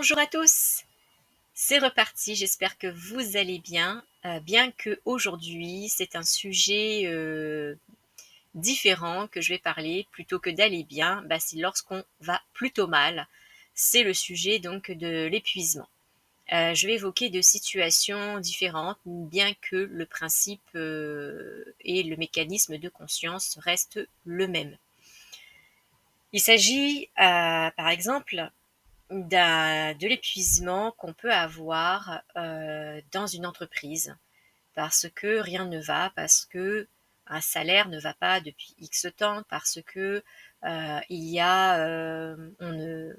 Bonjour à tous, c'est reparti, j'espère que vous allez bien, bien qu'aujourd'hui c'est un sujet, différent que je vais parler. Plutôt que d'aller bien, c'est lorsqu'on va plutôt mal. C'est le sujet donc de l'épuisement. Je vais évoquer 2 situations différentes, bien que le principe, et le mécanisme de conscience restent le même. Il s'agit, par exemple, de l'épuisement qu'on peut avoir, dans une entreprise parce que rien ne va, parce qu'un salaire ne va pas depuis X temps, parce que, il y a, on ne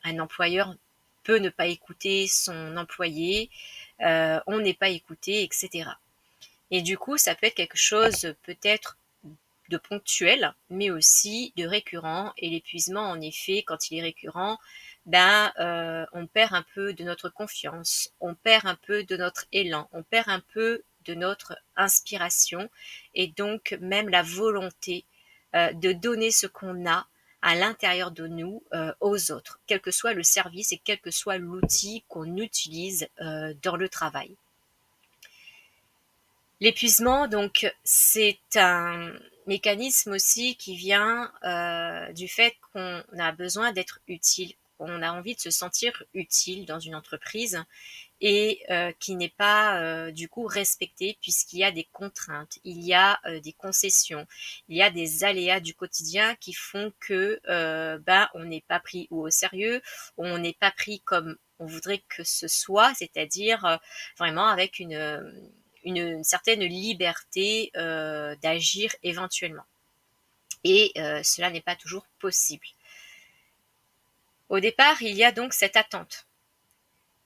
un employeur peut ne pas écouter son employé, on n'est pas écouté et cetera. Et du coup, ça peut être quelque chose peut-être de ponctuel, mais aussi de récurrent. Et l'épuisement, en effet, quand il est récurrent, on perd un peu de notre confiance, on perd un peu de notre élan, on perd un peu de notre inspiration et donc même la volonté de donner ce qu'on a à l'intérieur de nous aux autres, quel que soit le service et quel que soit l'outil qu'on utilise dans le travail. L'épuisement, donc, c'est un mécanisme aussi qui vient du fait qu'on a besoin d'être utile. On a envie de se sentir utile dans une entreprise et qui n'est pas du coup respecté puisqu'il y a des contraintes, il y a des concessions, il y a des aléas du quotidien qui font que on n'est pas pris ou au sérieux, ou on n'est pas pris comme on voudrait que ce soit, c'est-à-dire vraiment avec une certaine liberté d'agir éventuellement. Et cela n'est pas toujours possible. Au départ, il y a donc cette attente.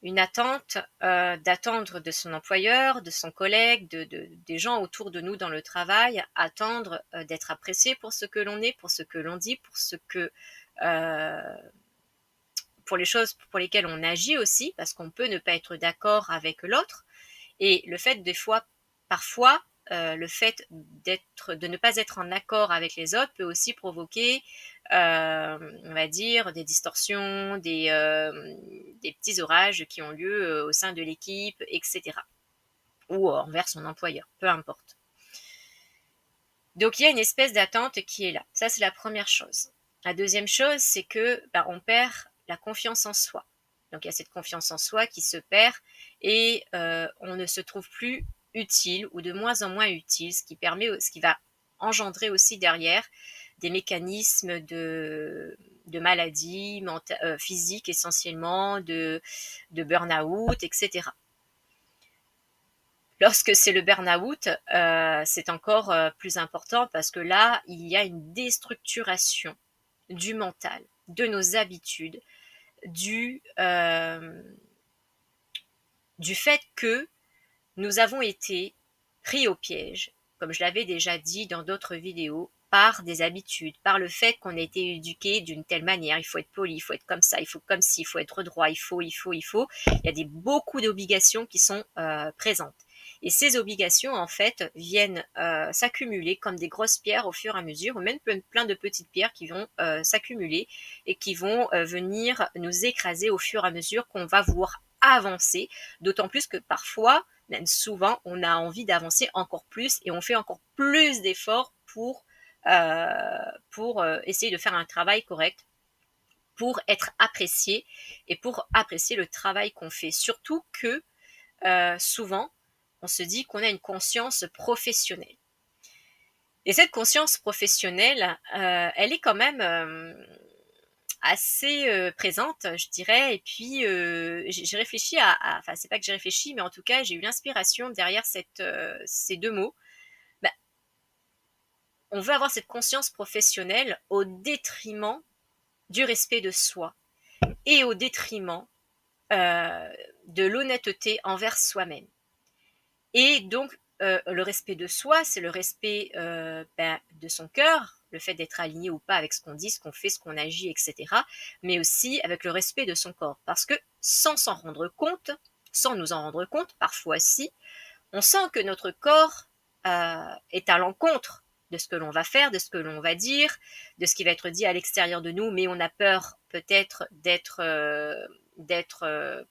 Une attente d'attendre de son employeur, de son collègue, des gens autour de nous dans le travail, attendre d'être apprécié pour ce que l'on est, pour ce que l'on dit, euh, pour les choses pour lesquelles on agit aussi, parce qu'on peut ne pas être d'accord avec l'autre. Et le fait parfois, le fait de ne pas être en accord avec les autres peut aussi provoquer, on va dire, des distorsions, des petits orages qui ont lieu au sein de l'équipe, etc. Ou envers son employeur, peu importe. Donc il y a une espèce d'attente qui est là. Ça, c'est la première chose. La deuxième chose, c'est que on perd la confiance en soi. Donc il y a cette confiance en soi qui se perd et on ne se trouve plus utile ou de moins en moins utile, ce qui va engendrer aussi derrière des mécanismes de maladies physiques essentiellement, de burn-out, etc. Lorsque c'est le burn-out, c'est encore plus important parce que là, il y a une déstructuration du mental, de nos habitudes, du fait que nous avons été pris au piège, comme je l'avais déjà dit dans d'autres vidéos, par des habitudes, par le fait qu'on a été éduqué d'une telle manière. Il faut être poli, il faut être comme ça, il faut comme ci, il faut être droit, il faut. Il y a beaucoup d'obligations qui sont présentes. Et ces obligations, en fait, viennent s'accumuler comme des grosses pierres au fur et à mesure, ou même plein de petites pierres qui vont s'accumuler et qui vont venir nous écraser au fur et à mesure qu'on va vouloir avancer, d'autant plus que parfois, même souvent, on a envie d'avancer encore plus et on fait encore plus d'efforts pour essayer de faire un travail correct, pour être apprécié et pour apprécier le travail qu'on fait. Surtout que souvent, on se dit qu'on a une conscience professionnelle. Et cette conscience professionnelle, elle est quand même assez présente, je dirais. Et puis, j'ai réfléchi enfin, c'est pas que j'ai réfléchi, mais en tout cas, j'ai eu l'inspiration derrière ces deux mots. Bah, on veut avoir cette conscience professionnelle au détriment du respect de soi et au détriment de l'honnêteté envers soi-même. Et donc, le respect de soi, c'est le respect de son cœur, le fait d'être aligné ou pas avec ce qu'on dit, ce qu'on fait, ce qu'on agit, etc. Mais aussi avec le respect de son corps. Parce que sans nous en rendre compte, parfois si, on sent que notre corps est à l'encontre de ce que l'on va faire, de ce que l'on va dire, de ce qui va être dit à l'extérieur de nous, mais on a peur peut-être d'être de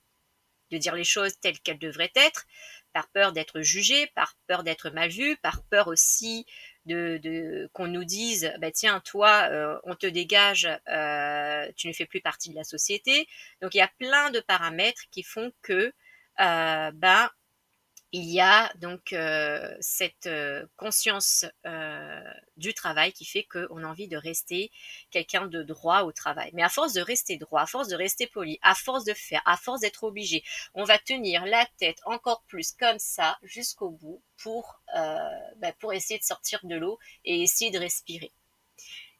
dire les choses telles qu'elles devraient être, par peur d'être jugé, par peur d'être mal vu, par peur aussi qu'on nous dise bah tiens toi on te dégage, tu ne fais plus partie de la société. Donc il y a plein de paramètres qui font que ben il y a donc cette conscience du travail qui fait qu'on a envie de rester quelqu'un de droit au travail. Mais à force de rester droit, à force de rester poli, à force de faire, à force d'être obligé, on va tenir la tête encore plus comme ça jusqu'au bout pour essayer de sortir de l'eau et essayer de respirer.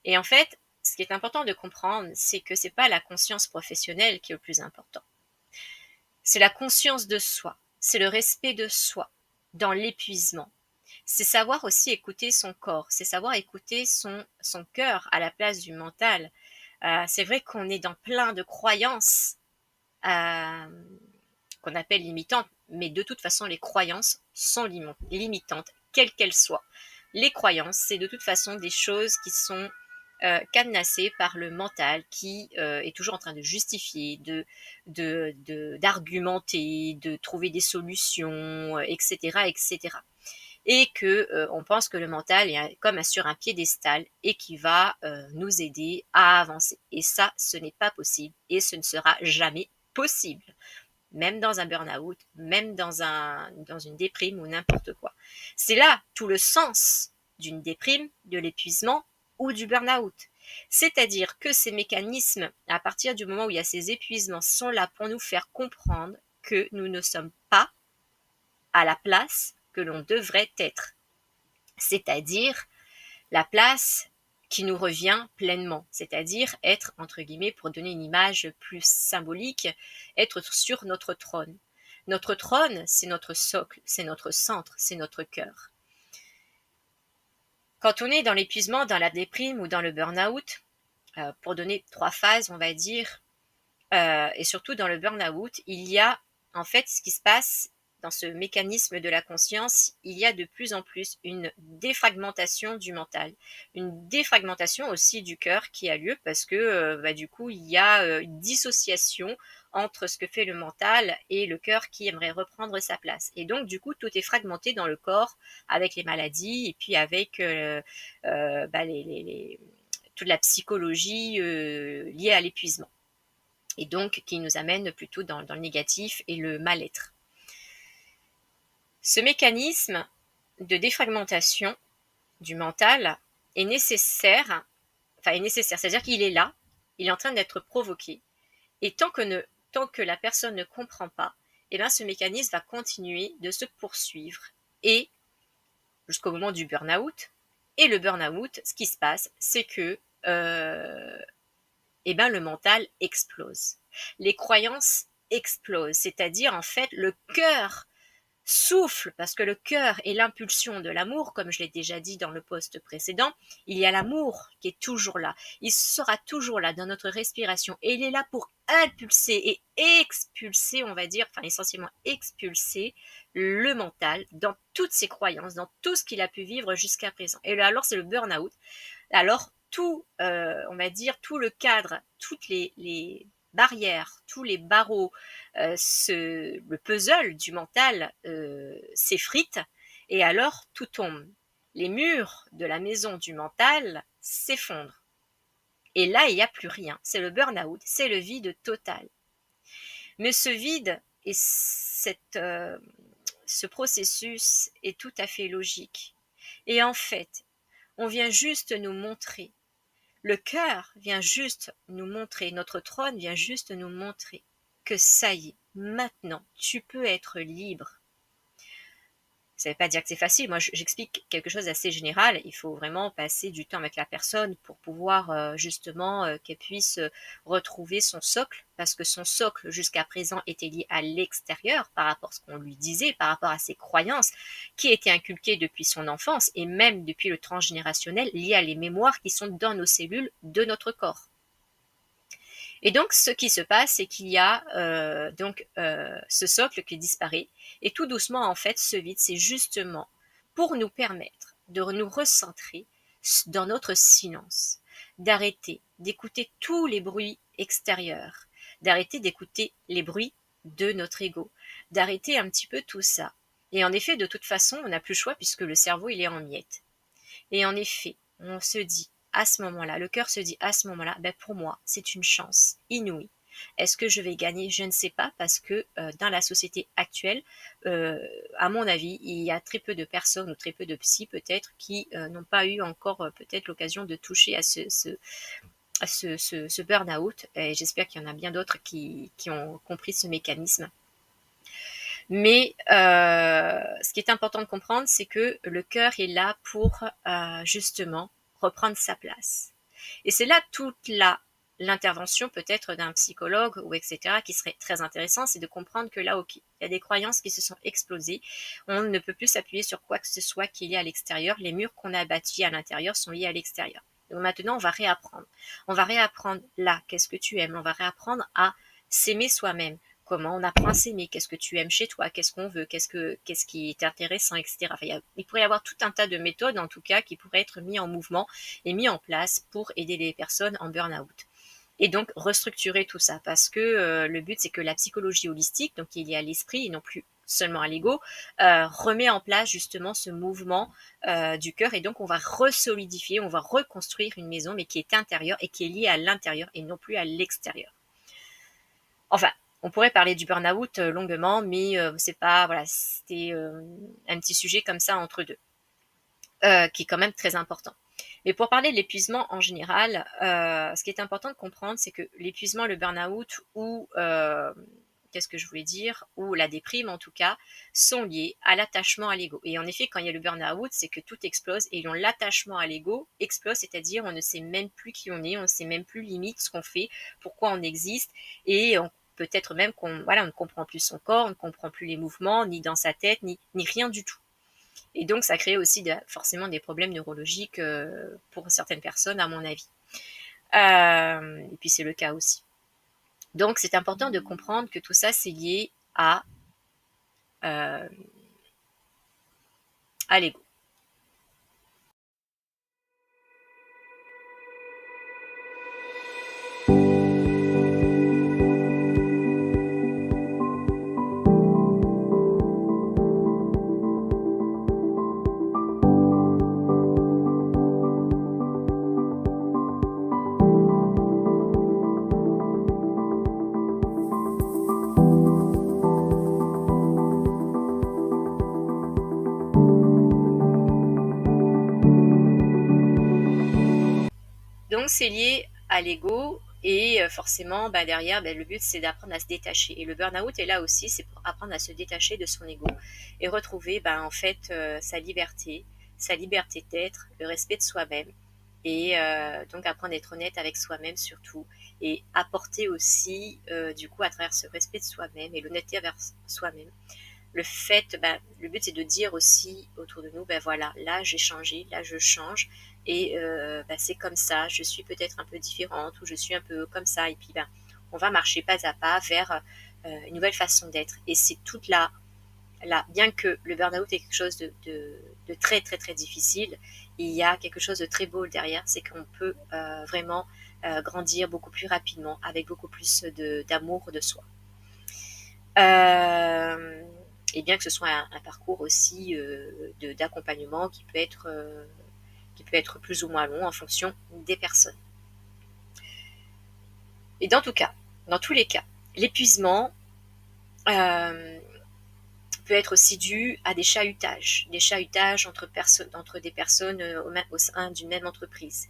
Et en fait, ce qui est important de comprendre, c'est que c'est pas la conscience professionnelle qui est le plus important. C'est la conscience de soi, c'est le respect de soi dans l'épuisement. C'est savoir aussi écouter son corps, c'est savoir écouter son cœur à la place du mental. C'est vrai qu'on est dans plein de croyances qu'on appelle limitantes, mais de toute façon, les croyances sont limitantes, quelles qu'elles soient. Les croyances, c'est de toute façon des choses qui sont cadenassées par le mental qui est toujours en train de justifier, d'argumenter, de trouver des solutions, etc., etc. Et que on pense que le mental est comme sur un piédestal et qui va nous aider à avancer. Et ça, ce n'est pas possible et ce ne sera jamais possible. Même dans un burn-out, même dans une déprime ou n'importe quoi. C'est là tout le sens d'une déprime, de l'épuisement ou du burn-out. C'est-à-dire que ces mécanismes, à partir du moment où il y a ces épuisements, sont là pour nous faire comprendre que nous ne sommes pas à la place que l'on devrait être. C'est-à-dire la place qui nous revient pleinement, c'est-à-dire être, entre guillemets, pour donner une image plus symbolique, être sur notre trône. Notre trône, c'est notre socle, c'est notre centre, c'est notre cœur. Quand on est dans l'épuisement, dans la déprime ou dans le burn-out, pour donner 3 phases, on va dire, et surtout dans le burn-out, il y a en fait ce qui se passe dans ce mécanisme de la conscience, il y a de plus en plus une défragmentation du mental, une défragmentation aussi du cœur qui a lieu parce que du coup il y a une dissociation entre ce que fait le mental et le cœur qui aimerait reprendre sa place. Et donc du coup tout est fragmenté dans le corps avec les maladies et puis avec toute la psychologie liée à l'épuisement. Et donc qui nous amène plutôt dans le négatif et le mal-être. Ce mécanisme de défragmentation du mental est nécessaire, c'est-à-dire qu'il est là, il est en train d'être provoqué, et tant que la personne ne comprend pas, eh bien ce mécanisme va continuer de se poursuivre, et jusqu'au moment du burn-out, et le burn-out, ce qui se passe, c'est que le mental explose. Les croyances explosent, c'est-à-dire en fait le cœur souffle, parce que le cœur est l'impulsion de l'amour, comme je l'ai déjà dit dans le post précédent, il y a l'amour qui est toujours là, il sera toujours là dans notre respiration, et il est là pour impulser et expulser, on va dire, essentiellement expulser le mental dans toutes ses croyances, dans tout ce qu'il a pu vivre jusqu'à présent. Et là, alors c'est le burn-out, alors tout, on va dire, tout le cadre, toutes les barrières, tous les barreaux, le puzzle du mental s'effrite et alors tout tombe. Les murs de la maison du mental s'effondrent. Et là, il n'y a plus rien. C'est le burn-out, c'est le vide total. Mais ce vide et ce processus est tout à fait logique. Et en fait, on vient juste nous montrer, le cœur vient juste nous montrer, notre trône vient juste nous montrer que ça y est, maintenant, tu peux être libre. Ça ne veut pas dire que c'est facile. Moi, j'explique quelque chose d'assez général. Il faut vraiment passer du temps avec la personne pour pouvoir justement qu'elle puisse retrouver son socle, parce que son socle jusqu'à présent était lié à l'extérieur par rapport à ce qu'on lui disait, par rapport à ses croyances qui étaient inculquées depuis son enfance et même depuis le transgénérationnel, liées à les mémoires qui sont dans nos cellules de notre corps. Et donc, ce qui se passe, c'est qu'il y a ce socle qui disparaît. Et tout doucement, en fait, ce vide, c'est justement pour nous permettre de nous recentrer dans notre silence, d'arrêter d'écouter tous les bruits extérieurs, d'arrêter d'écouter les bruits de notre ego, d'arrêter un petit peu tout ça. Et en effet, de toute façon, on n'a plus le choix puisque le cerveau, il est en miettes. Et en effet, on se dit à ce moment-là, le cœur se dit à ce moment-là, ben pour moi, c'est une chance inouïe. Est-ce que je vais gagner? Je ne sais pas parce que dans la société actuelle, euh, à mon avis, il y a très peu de personnes ou très peu de psy peut-être qui n'ont pas eu encore peut-être l'occasion de toucher à ce burn-out. Et j'espère qu'il y en a bien d'autres qui ont compris ce mécanisme. Mais ce qui est important de comprendre, c'est que le cœur est là pour justement reprendre sa place. Et c'est là toute l'intervention peut-être d'un psychologue ou etc. qui serait très intéressant, c'est de comprendre que là, ok, il y a des croyances qui se sont explosées, on ne peut plus s'appuyer sur quoi que ce soit qui est lié à l'extérieur, les murs qu'on a bâtis à l'intérieur sont liés à l'extérieur. Donc maintenant, on va réapprendre. On va réapprendre là, qu'est-ce que tu aimes, on va réapprendre à s'aimer soi-même. Comment on apprend à s'aimer, qu'est-ce que tu aimes chez toi, qu'est-ce qu'on veut, qu'est-ce qui est intéressant, etc. Enfin, il pourrait y avoir tout un tas de méthodes, en tout cas, qui pourraient être mis en mouvement et mis en place pour aider les personnes en burn-out. Et donc, restructurer tout ça, parce que le but, c'est que la psychologie holistique, donc il y a l'esprit et non plus seulement à l'ego, remet en place justement ce mouvement du cœur. Et donc, on va resolidifier, on va reconstruire une maison, mais qui est intérieure et qui est liée à l'intérieur et non plus à l'extérieur. Enfin, on pourrait parler du burn-out longuement, mais c'est pas, voilà, c'était un petit sujet comme ça entre deux, qui est quand même très important. Mais pour parler de l'épuisement en général, ce qui est important de comprendre, c'est que l'épuisement, le burn-out ou qu'est-ce que je voulais dire, ou la déprime en tout cas, sont liés à l'attachement à l'ego. Et en effet, quand il y a le burn-out, c'est que tout explose et l'attachement à l'ego explose, c'est-à-dire on ne sait même plus qui on est, on ne sait même plus limite ce qu'on fait, pourquoi on existe, et peut-être même qu'on voilà, on ne comprend plus son corps, on ne comprend plus les mouvements, ni dans sa tête, ni rien du tout. Et donc, ça crée aussi forcément des problèmes neurologiques pour certaines personnes, à mon avis. Et puis, c'est le cas aussi. Donc, c'est important de comprendre que tout ça, c'est lié euh, à l'ego. Donc, c'est lié à l'ego. Et forcément, bah, derrière, bah, le but, c'est d'apprendre à se détacher. Et le burn-out est là aussi, c'est pour apprendre à se détacher de son ego et retrouver bah, en fait sa liberté d'être, le respect de soi-même. Et donc apprendre à être honnête avec soi-même surtout. Et apporter aussi, du coup, à travers ce respect de soi-même et l'honnêteté envers soi-même, le but c'est de dire aussi autour de nous, ben voilà, là j'ai changé, là je change, et c'est comme ça, je suis peut-être un peu différente, ou je suis un peu comme ça, et puis on va marcher pas à pas vers une nouvelle façon d'être. Et c'est toute bien que le burn-out est quelque chose de très très très difficile, il y a quelque chose de très beau derrière, c'est qu'on peut vraiment grandir beaucoup plus rapidement, avec beaucoup plus d'amour de soi. Euh, et bien que ce soit un parcours aussi d'accompagnement qui peut être plus ou moins long en fonction des personnes. Et dans tous les cas, l'épuisement euh, peut être aussi dû à des chahutages entre des personnes au sein d'une même entreprise.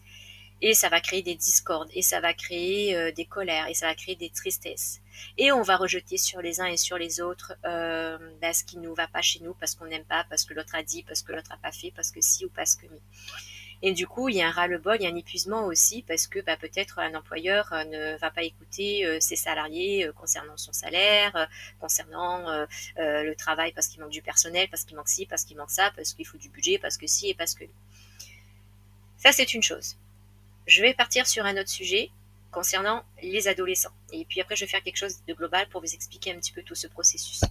Et ça va créer des discordes, et ça va créer des colères, et ça va créer des tristesses. Et on va rejeter sur les uns et sur les autres ce qui ne nous va pas chez nous, parce qu'on n'aime pas, parce que l'autre a dit, parce que l'autre n'a pas fait, parce que si ou parce que non. Et du coup, il y a un ras-le-bol, il y a un épuisement aussi, parce que peut-être un employeur ne va pas écouter ses salariés concernant son salaire, concernant le travail, parce qu'il manque du personnel, parce qu'il manque ci, parce qu'il manque ça, parce qu'il faut du budget, parce que si et parce que non. Ça, c'est une chose. Je vais partir sur un autre sujet concernant les adolescents. Et puis après, je vais faire quelque chose de global pour vous expliquer un petit peu tout ce processus.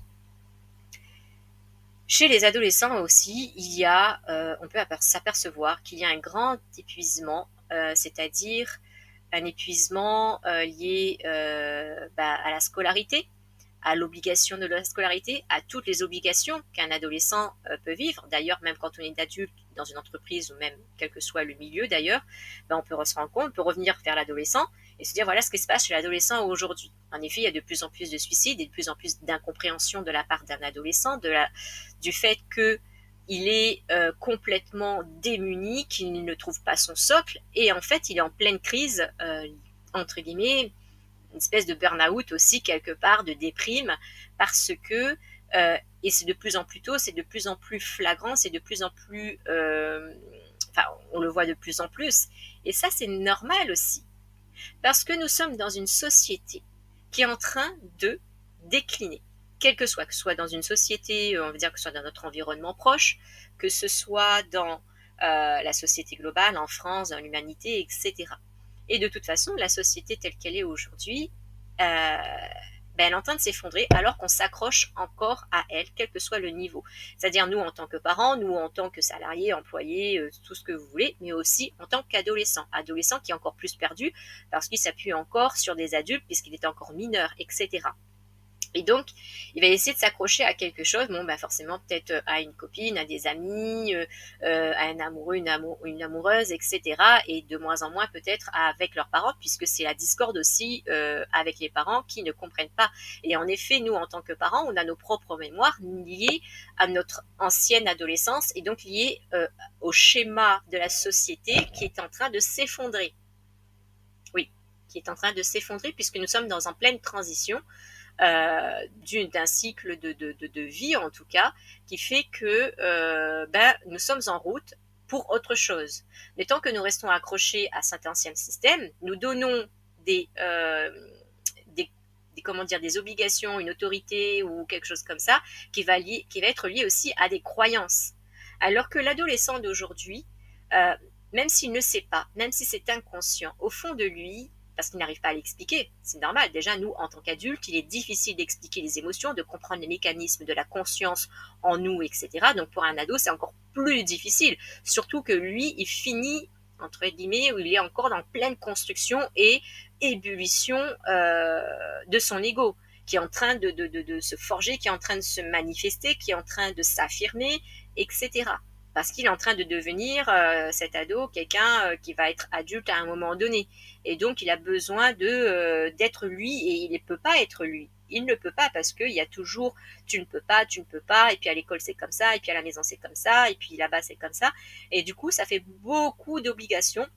Chez les adolescents aussi, on peut s'apercevoir qu'il y a un grand épuisement, c'est-à-dire un épuisement lié à la scolarité, à l'obligation de la scolarité, à toutes les obligations qu'un adolescent peut vivre. D'ailleurs, même quand on est adulte dans une entreprise ou même quel que soit le milieu d'ailleurs, on peut se rendre compte, on peut revenir vers l'adolescent et se dire voilà ce qui se passe chez l'adolescent aujourd'hui. En effet, il y a de plus en plus de suicides et de plus en plus d'incompréhension de la part d'un adolescent, du fait que il est complètement démuni, qu'il ne trouve pas son socle et en fait il est en pleine crise, entre guillemets, une espèce de burn-out aussi quelque part, de déprime, parce que, et c'est de plus en plus tôt, c'est de plus en plus flagrant, c'est de plus en plus, enfin on le voit de plus en plus, et ça c'est normal aussi, parce que nous sommes dans une société qui est en train de décliner, quel que ce soit dans une société, on va dire que ce soit dans notre environnement proche, que ce soit dans la société globale, en France, dans l'humanité, etc. Et de toute façon, la société telle qu'elle est aujourd'hui, elle est en train de s'effondrer alors qu'on s'accroche encore à elle, quel que soit le niveau. C'est-à-dire nous en tant que parents, nous en tant que salariés, employés, tout ce que vous voulez, mais aussi en tant qu'adolescents. Adolescents qui est encore plus perdu parce qu'il s'appuie encore sur des adultes puisqu'il est encore mineur, etc. Et donc, il va essayer de s'accrocher à quelque chose, forcément peut-être à une copine, à des amis, à un amoureux, une amoureuse, etc. Et de moins en moins peut-être avec leurs parents, puisque c'est la discorde aussi avec les parents qui ne comprennent pas. Et en effet, nous, en tant que parents, on a nos propres mémoires liées à notre ancienne adolescence et donc liées au schéma de la société qui est en train de s'effondrer. Oui, qui est en train de s'effondrer puisque nous sommes en pleine transition d'un cycle de vie en tout cas, qui fait que nous sommes en route pour autre chose. Mais tant que nous restons accrochés à cet ancien système, nous donnons des obligations, une autorité ou quelque chose comme ça, qui va être lié aussi à des croyances. Alors que l'adolescent d'aujourd'hui, même s'il ne sait pas, même si c'est inconscient, au fond de lui, parce qu'il n'arrive pas à l'expliquer. C'est normal. Déjà, nous, en tant qu'adultes, il est difficile d'expliquer les émotions, de comprendre les mécanismes de la conscience en nous, etc. Donc, pour un ado, c'est encore plus difficile. Surtout que lui, il finit, entre guillemets, où il est encore dans pleine construction et ébullition de son ego, qui est en train de se forger, qui est en train de se manifester, qui est en train de s'affirmer, etc. Parce qu'il est en train de devenir, cet ado, quelqu'un qui va être adulte à un moment donné. Et donc, il a besoin d'être lui, et il ne peut pas être lui. Il ne peut pas parce qu'il y a toujours tu ne peux pas, et puis à l'école c'est comme ça, et puis à la maison c'est comme ça, et puis là-bas c'est comme ça. Et du coup, ça fait beaucoup d'obligations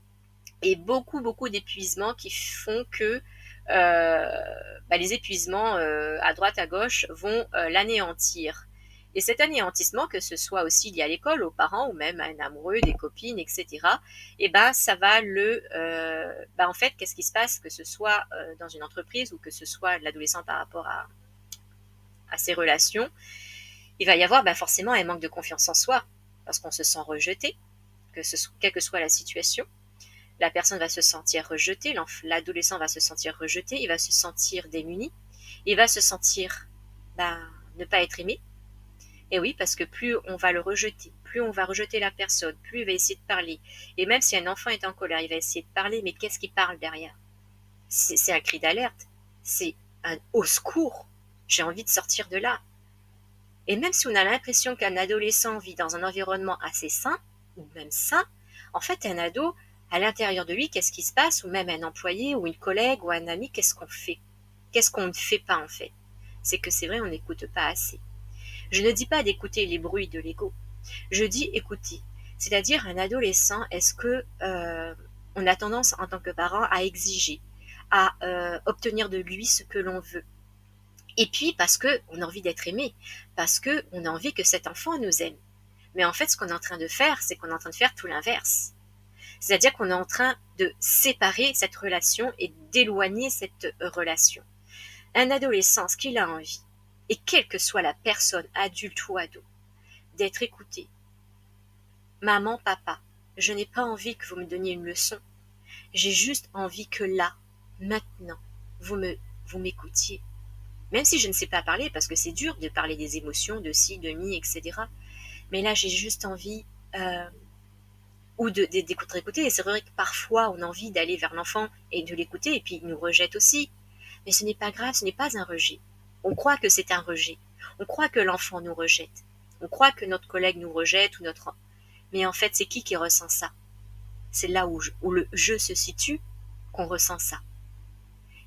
et beaucoup, beaucoup d'épuisements qui font que les épuisements à droite, à gauche vont l'anéantir. Et cet anéantissement, que ce soit aussi lié à l'école, aux parents ou même à un amoureux, des copines, etc., ça va en fait, qu'est-ce qui se passe, que ce soit dans une entreprise ou que ce soit l'adolescent par rapport à ses relations, il va y avoir forcément un manque de confiance en soi, parce qu'on se sent rejeté, quelle que soit la situation. La personne va se sentir rejetée, l'adolescent va se sentir rejeté, il va se sentir démuni, il va se sentir ne pas être aimé. Et oui, parce que plus on va le rejeter, plus on va rejeter la personne, plus il va essayer de parler. Et même si un enfant est en colère, il va essayer de parler, mais qu'est-ce qu'il parle derrière? C'est un cri d'alerte, c'est un au secours, j'ai envie de sortir de là. Et même si on a l'impression qu'un adolescent vit dans un environnement assez sain, ou même sain, en fait un ado, à l'intérieur de lui, qu'est-ce qui se passe? Ou même un employé, ou une collègue, ou un ami, qu'est-ce qu'on fait? Qu'est-ce qu'on ne fait pas en fait? C'est que c'est vrai, on n'écoute pas assez. Je ne dis pas d'écouter les bruits de l'ego. Je dis écouter. C'est-à-dire un adolescent, est-ce que on a tendance en tant que parent à exiger, à obtenir de lui ce que l'on veut? Et puis parce qu'on a envie d'être aimé, parce qu'on a envie que cet enfant nous aime. Mais en fait, ce qu'on est en train de faire, c'est qu'on est en train de faire tout l'inverse. C'est-à-dire qu'on est en train de séparer cette relation et d'éloigner cette relation. Un adolescent, ce qu'il a envie, et quelle que soit la personne, adulte ou ado, d'être écouté. Maman, papa, je n'ai pas envie que vous me donniez une leçon. J'ai juste envie que là, maintenant, vous m'écoutiez. Même si je ne sais pas parler, parce que c'est dur de parler des émotions, de ci, de mi, etc. Mais là, j'ai juste envie ou d'écouter. Et c'est vrai que parfois, on a envie d'aller vers l'enfant et de l'écouter, et puis il nous rejette aussi. Mais ce n'est pas grave, ce n'est pas un rejet. On croit que c'est un rejet. On croit que l'enfant nous rejette. On croit que notre collègue nous rejette ou notre... Mais en fait, c'est qui ressent ça? C'est là où le je se situe qu'on ressent ça.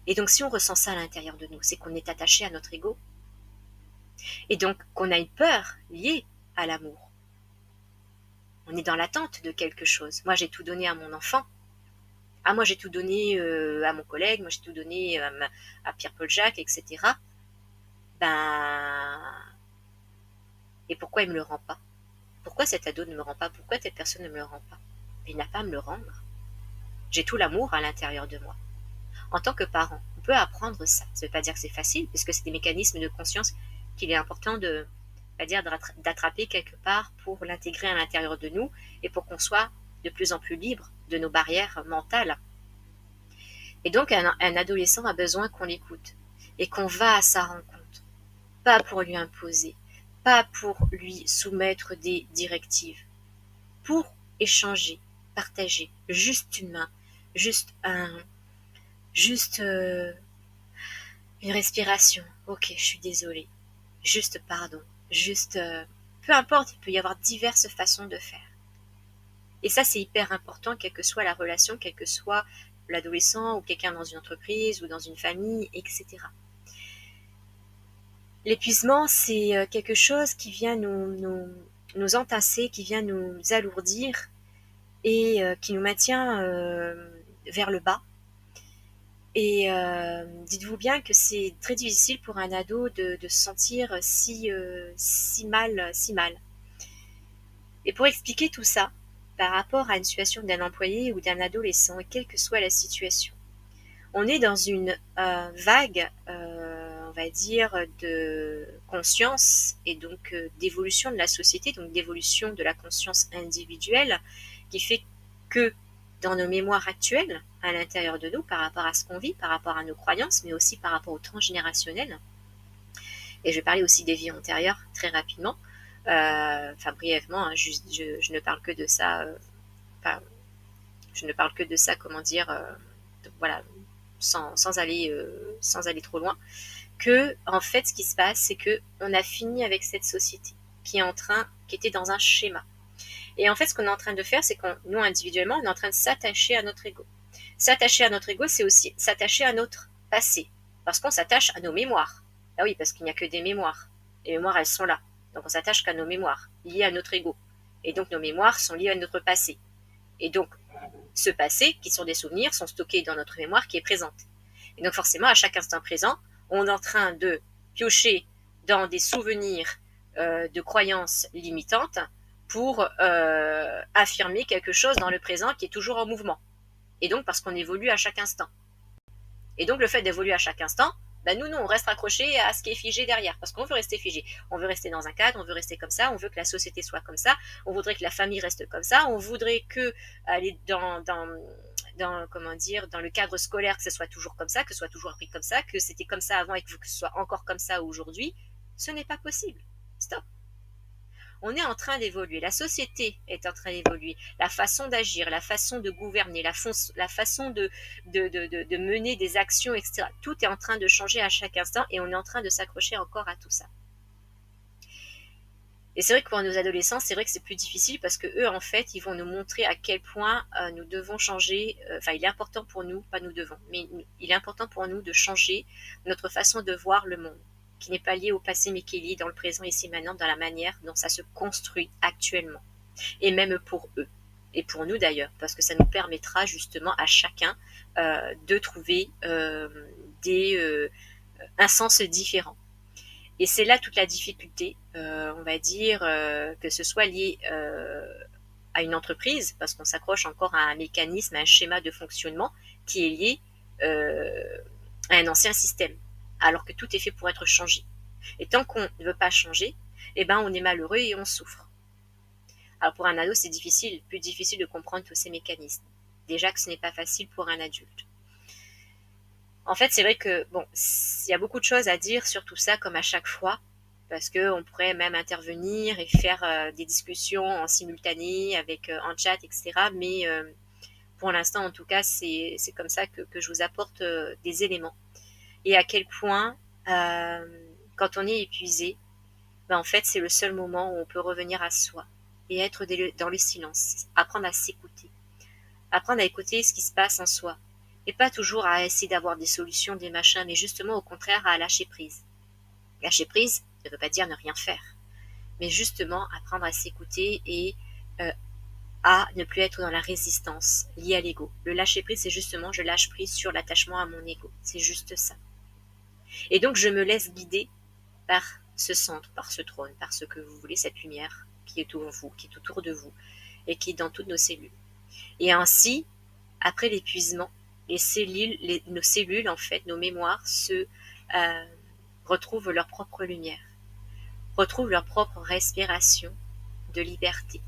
Et donc, si on ressent ça à l'intérieur de nous, c'est qu'on est attaché à notre ego. Et donc, qu'on a une peur liée à l'amour. On est dans l'attente de quelque chose. Moi, j'ai tout donné à mon enfant. Ah, moi, j'ai tout donné à mon collègue. Moi, j'ai tout donné à Pierre-Paul Jacques, etc. Ben... Et pourquoi il ne me le rend pas? Pourquoi cet ado ne me le rend pas? Pourquoi telle personne ne me le rend pas? Il n'a pas à me le rendre. J'ai tout l'amour à l'intérieur de moi. En tant que parent, on peut apprendre ça. Ça ne veut pas dire que c'est facile, puisque c'est des mécanismes de conscience qu'il est important d'attraper quelque part pour l'intégrer à l'intérieur de nous et pour qu'on soit de plus en plus libre de nos barrières mentales. Et donc, un adolescent a besoin qu'on l'écoute et qu'on va à sa rencontre, pas pour lui imposer, pas pour lui soumettre des directives, pour échanger, partager, juste une main, juste une respiration. Ok, je suis désolée. Juste pardon. Juste, peu importe, il peut y avoir diverses façons de faire. Et ça, c'est hyper important, quelle que soit la relation, quel que soit l'adolescent ou quelqu'un dans une entreprise ou dans une famille, etc. L'épuisement, c'est quelque chose qui vient nous entasser, qui vient nous alourdir et qui nous maintient vers le bas. Et dites-vous bien que c'est très difficile pour un ado de se sentir si mal. Et pour expliquer tout ça, par rapport à une situation d'un employé ou d'un adolescent, quelle que soit la situation, on est dans une vague, on va dire, de conscience et donc d'évolution de la société, donc d'évolution de la conscience individuelle, qui fait que dans nos mémoires actuelles, à l'intérieur de nous, par rapport à ce qu'on vit, par rapport à nos croyances, mais aussi par rapport au transgénérationnel, et je vais parler aussi des vies antérieures très rapidement, enfin brièvement, hein, je ne parle que de ça, je ne parle que de ça, comment dire, voilà, sans aller trop loin, que en fait ce qui se passe, c'est que on a fini avec cette société qui était dans un schéma. Et en fait, ce qu'on est en train de faire, c'est qu'on, nous individuellement, on est en train de s'attacher à notre ego. S'attacher à notre ego, c'est aussi s'attacher à notre passé, parce qu'on s'attache à nos mémoires. Ah oui, parce qu'il n'y a que des mémoires. Les mémoires, elles sont là. Donc on s'attache qu'à nos mémoires, liées à notre ego. Et donc nos mémoires sont liées à notre passé. Et donc, ce passé, qui sont des souvenirs, sont stockés dans notre mémoire qui est présente. Et donc forcément, à chaque instant présent, on est en train de piocher dans des souvenirs de croyances limitantes pour affirmer quelque chose dans le présent qui est toujours en mouvement. Et donc parce qu'on évolue à chaque instant. Et donc le fait d'évoluer à chaque instant, ben nous, on reste accroché à ce qui est figé derrière, parce qu'on veut rester figé. On veut rester dans un cadre, on veut rester comme ça, on veut que la société soit comme ça, on voudrait que la famille reste comme ça, on voudrait que aller comment dire, dans le cadre scolaire, que ce soit toujours comme ça, que ce soit toujours appris comme ça, que c'était comme ça avant et que ce soit encore comme ça aujourd'hui. Ce n'est pas possible. Stop. On est en train d'évoluer, la société est en train d'évoluer, la façon d'agir, la façon de gouverner, la façon de mener des actions, etc. Tout est en train de changer à chaque instant et on est en train de s'accrocher encore à tout ça. Et c'est vrai que pour nos adolescents, c'est vrai que c'est plus difficile parce que eux, en fait, ils vont nous montrer à quel point nous devons changer. Enfin, il est important pour nous, pas nous devons, mais il est important pour nous de changer notre façon de voir le monde, qui n'est pas lié au passé, mais qui est lié dans le présent ici maintenant, dans la manière dont ça se construit actuellement. Et même pour eux. Et pour nous d'ailleurs, parce que ça nous permettra justement à chacun de trouver un sens différent. Et c'est là toute la difficulté, on va dire, que ce soit lié à une entreprise, parce qu'on s'accroche encore à un mécanisme, à un schéma de fonctionnement qui est lié à un ancien système, alors que tout est fait pour être changé. Et tant qu'on ne veut pas changer, eh ben on est malheureux et on souffre. Alors pour un ado, c'est difficile, plus difficile de comprendre tous ces mécanismes. Déjà que ce n'est pas facile pour un adulte. En fait, c'est vrai que, bon, il y a beaucoup de choses à dire sur tout ça, comme à chaque fois, parce qu'on pourrait même intervenir et faire des discussions en simultané avec en chat, etc. Mais pour l'instant, en tout cas, c'est comme ça que je vous apporte des éléments. Et à quel point, quand on est épuisé, ben en fait, c'est le seul moment où on peut revenir à soi et être dans le silence, apprendre à s'écouter, apprendre à écouter ce qui se passe en soi, et pas toujours à essayer d'avoir des solutions, des machins, mais justement au contraire à lâcher prise. Lâcher prise ne veut pas dire ne rien faire, mais justement apprendre à s'écouter et euh, à ne plus être dans la résistance liée à l'ego. Le lâcher prise, c'est justement je lâche prise sur l'attachement à mon ego. C'est juste ça. Et donc je me laisse guider par ce centre, par ce trône, par ce que vous voulez, cette lumière qui est autour de vous, qui est autour de vous et qui est dans toutes nos cellules. Et ainsi, après l'épuisement, nos cellules, en fait, nos mémoires retrouvent leur propre lumière, retrouvent leur propre respiration de liberté.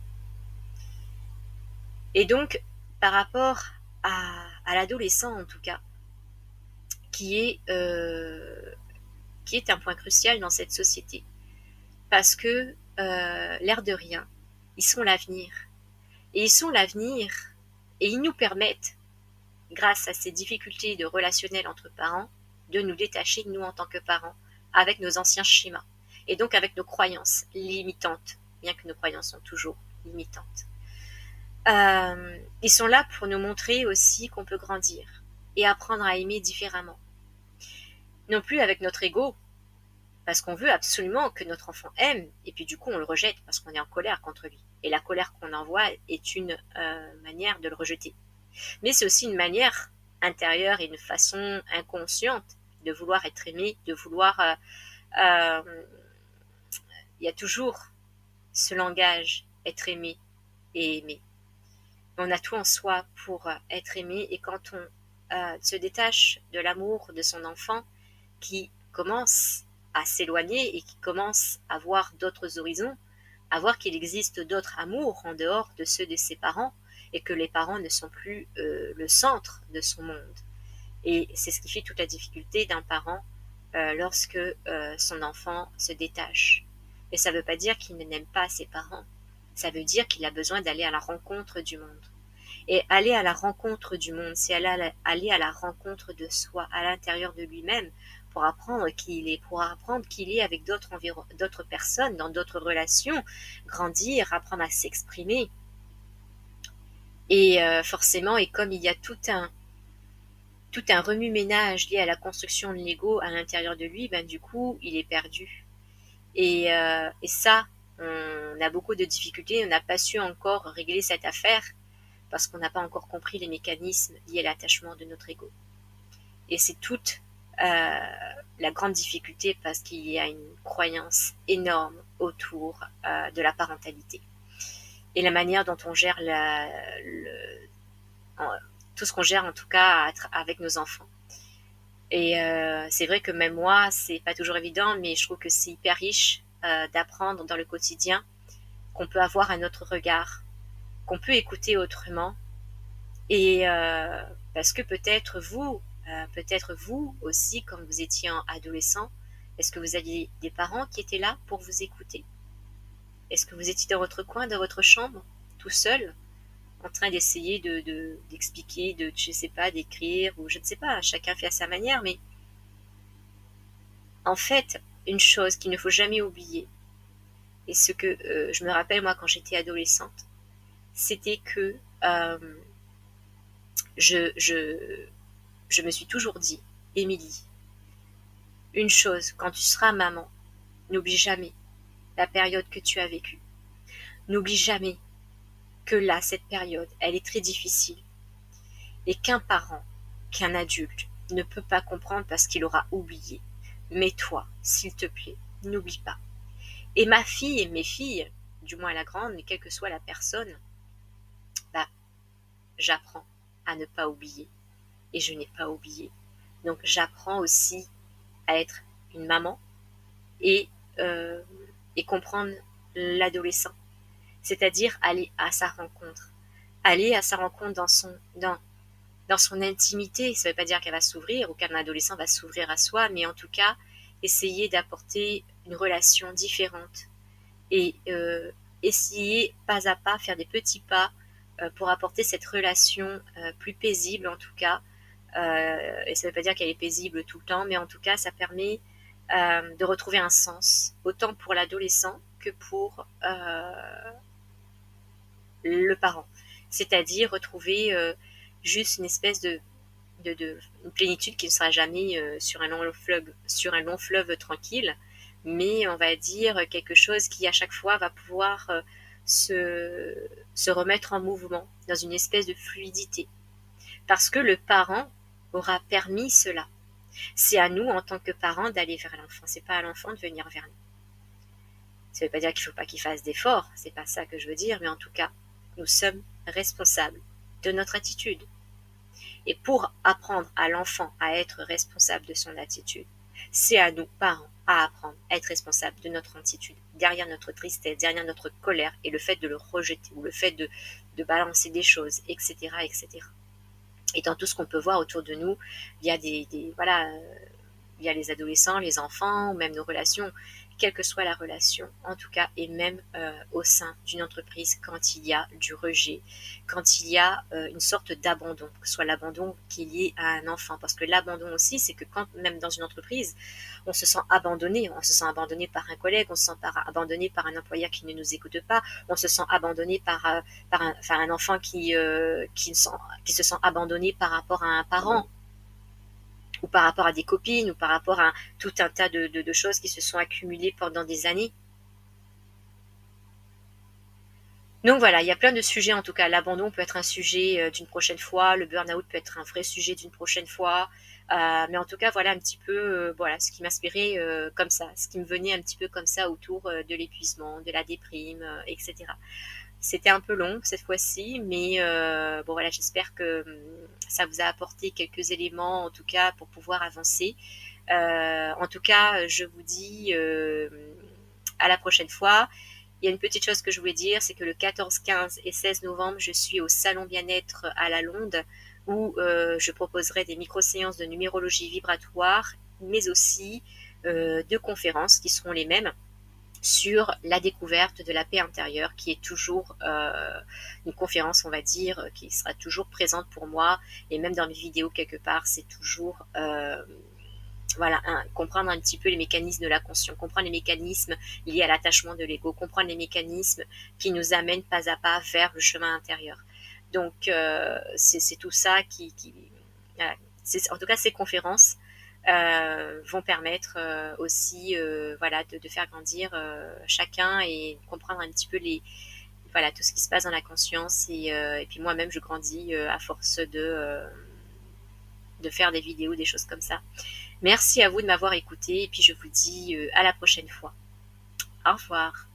Et donc, par rapport à l'adolescent, en tout cas, qui est un point crucial dans cette société, parce que, l'air de rien, ils sont l'avenir. Et ils sont l'avenir, et ils nous permettent, grâce à ces difficultés de relationnel entre parents, de nous détacher de nous en tant que parents, avec nos anciens schémas, et donc avec nos croyances limitantes, bien que nos croyances sont toujours limitantes. Ils sont là pour nous montrer aussi qu'on peut grandir et apprendre à aimer différemment. Non plus avec notre ego, parce qu'on veut absolument que notre enfant aime, et puis du coup on le rejette parce qu'on est en colère contre lui. Et la colère qu'on envoie est une manière de le rejeter. Mais c'est aussi une manière intérieure et une façon inconsciente de vouloir être aimé, de vouloir... il y a toujours ce langage, être aimé et aimer. On a tout en soi pour être aimé, et quand on se détache de l'amour de son enfant qui commence à s'éloigner et qui commence à voir d'autres horizons, à voir qu'il existe d'autres amours en dehors de ceux de ses parents, et que les parents ne sont plus le centre de son monde. Et c'est ce qui fait toute la difficulté d'un parent lorsque son enfant se détache. Mais ça ne veut pas dire qu'il n'aime pas ses parents. Ça veut dire qu'il a besoin d'aller à la rencontre du monde. Et aller à la rencontre du monde, c'est aller à la rencontre de soi, à l'intérieur de lui-même, pour apprendre qui il est, pour apprendre qu'il est avec d'autres personnes, dans d'autres relations, grandir, apprendre à s'exprimer. Et forcément, et comme il y a tout un remue-ménage lié à la construction de l'ego à l'intérieur de lui, ben du coup, il est perdu. Et ça, on a beaucoup de difficultés, on n'a pas su encore régler cette affaire, parce qu'on n'a pas encore compris les mécanismes liés à l'attachement de notre ego. Et c'est toute la grande difficulté, parce qu'il y a une croyance énorme autour de la parentalité. Et la manière dont on gère tout ce qu'on gère, en tout cas, avec nos enfants. Et c'est vrai que même moi, c'est pas toujours évident, mais je trouve que c'est hyper riche d'apprendre dans le quotidien qu'on peut avoir un autre regard, qu'on peut écouter autrement. Et parce que peut-être vous aussi, quand vous étiez adolescent, est-ce que vous aviez des parents qui étaient là pour vous écouter? Est-ce que vous étiez dans votre coin, dans votre chambre, tout seul, en train d'essayer d'expliquer, je sais pas, d'écrire, ou je ne sais pas, chacun fait à sa manière, mais en fait, une chose qu'il ne faut jamais oublier, et ce que je me rappelle moi quand j'étais adolescente, c'était que je me suis toujours dit, Émilie, une chose, quand tu seras maman, n'oublie jamais la période que tu as vécue. N'oublie jamais que là, cette période, elle est très difficile, et qu'un parent, qu'un adulte, ne peut pas comprendre parce qu'il aura oublié. Mais toi, s'il te plaît, n'oublie pas. Et ma fille et mes filles, du moins la grande, mais quelle que soit la personne, bah, j'apprends à ne pas oublier. Et je n'ai pas oublié. Donc j'apprends aussi à être une maman et comprendre l'adolescent. C'est-à-dire aller à sa rencontre. Aller à sa rencontre dans son intimité. Ça ne veut pas dire qu'elle va s'ouvrir ou qu'un adolescent va s'ouvrir à soi, mais en tout cas, essayer d'apporter une relation différente et essayer pas à pas, faire des petits pas pour apporter cette relation plus paisible en tout cas. Et ça ne veut pas dire qu'elle est paisible tout le temps, mais en tout cas, ça permet de retrouver un sens, autant pour l'adolescent que pour le parent. C'est-à-dire retrouver juste une espèce une plénitude qui ne sera jamais sur un long fleuve tranquille, mais on va dire quelque chose qui à chaque fois va pouvoir se remettre en mouvement dans une espèce de fluidité. Parce que le parent aura permis cela. C'est à nous, en tant que parents, d'aller vers l'enfant. C'est pas à l'enfant de venir vers nous. Ça ne veut pas dire qu'il ne faut pas qu'il fasse d'efforts, c'est pas ça que je veux dire, mais en tout cas, nous sommes responsables de notre attitude. Et pour apprendre à l'enfant à être responsable de son attitude, c'est à nous, parents, à apprendre à être responsable de notre attitude, derrière notre tristesse, derrière notre colère et le fait de le rejeter ou le fait de balancer des choses, etc., etc. Et dans tout ce qu'on peut voir autour de nous, il y a voilà, il y a les adolescents, les enfants, ou même nos relations, quelle que soit la relation, en tout cas, et même au sein d'une entreprise, quand il y a du rejet, quand il y a une sorte d'abandon, que ce soit l'abandon qui est lié à un enfant. Parce que l'abandon aussi, c'est que quand même dans une entreprise, on se sent abandonné par un collègue, on se sent abandonné par un employeur qui ne nous écoute pas, on se sent abandonné par un enfant qui se sent abandonné par rapport à un parent ou par rapport à des copines, ou par rapport à tout un tas de choses qui se sont accumulées pendant des années. Donc voilà, il y a plein de sujets en tout cas. L'abandon peut être un sujet d'une prochaine fois, le burn-out peut être un vrai sujet d'une prochaine fois. Mais en tout cas, voilà un petit peu voilà, ce qui m'inspirait comme ça, ce qui me venait un petit peu comme ça autour de l'épuisement, de la déprime, etc. C'était un peu long cette fois-ci, mais bon voilà, j'espère que ça vous a apporté quelques éléments en tout cas pour pouvoir avancer. En tout cas, je vous dis à la prochaine fois. Il y a une petite chose que je voulais dire, c'est que le 14, 15 et 16 novembre, je suis au Salon Bien-être à la Londe où je proposerai des micro-séances de numérologie vibratoire, mais aussi deux conférences qui seront les mêmes sur la découverte de la paix intérieure, qui est toujours une conférence, on va dire, qui sera toujours présente pour moi, et même dans mes vidéos quelque part, c'est toujours voilà, comprendre un petit peu les mécanismes de la conscience, comprendre les mécanismes liés à l'attachement de l'ego, comprendre les mécanismes qui nous amènent pas à pas vers le chemin intérieur. Donc, c'est tout ça voilà, en tout cas, ces conférences vont permettre aussi voilà, de faire grandir chacun et comprendre un petit peu voilà, tout ce qui se passe dans la conscience. Et puis moi-même, je grandis à force de faire des vidéos, des choses comme ça. Merci à vous de m'avoir écouté et puis je vous dis à la prochaine fois. Au revoir.